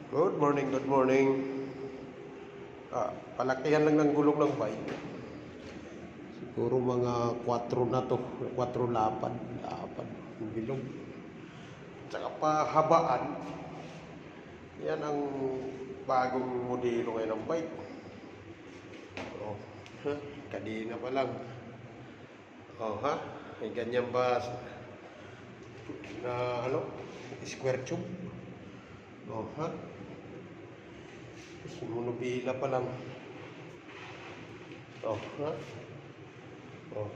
Good morning, good morning. Palakihan lang ng gulong ng bike. Siguro mga 4 na to, 4 lapad, yung bilog. Tsaka pahabaan. Yan ang bagong modelo ngayon ng bike. Oh, ha? Kadina pa lang. Oh, ha? May ganyan ba na square tube? Oh, ha? Monobila pa lang. Oh, ha? Oh,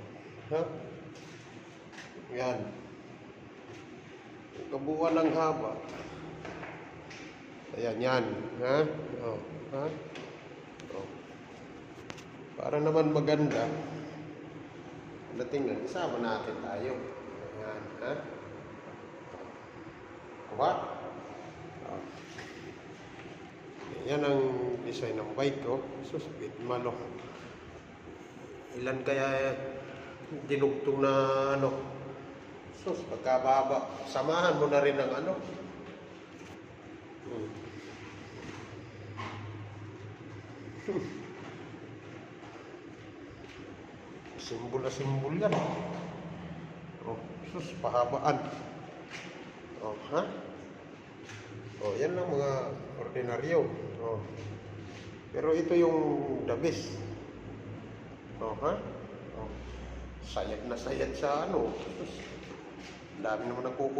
ha? Yan. Kabuuan ng haba. Ayan, yan. Ha? Oh, ha? Oh. Para naman maganda. Tingnan, isama natin tayo. Ayan, ha? Kuha? Oh. Yan ang design ng bike ko. Suspit malo. Ilan kaya dinugtong na sus, pagkababa. Samahan mo na rin ng Simbol na simbol yan. Oh, sus, pahabaan. Oh, ha? Oh, yan lang mga ordinaryo. Oh. Pero ito yung the best. Oh, ha? Oh. Sayad na sayad sa sus. Dami naman nagkukup.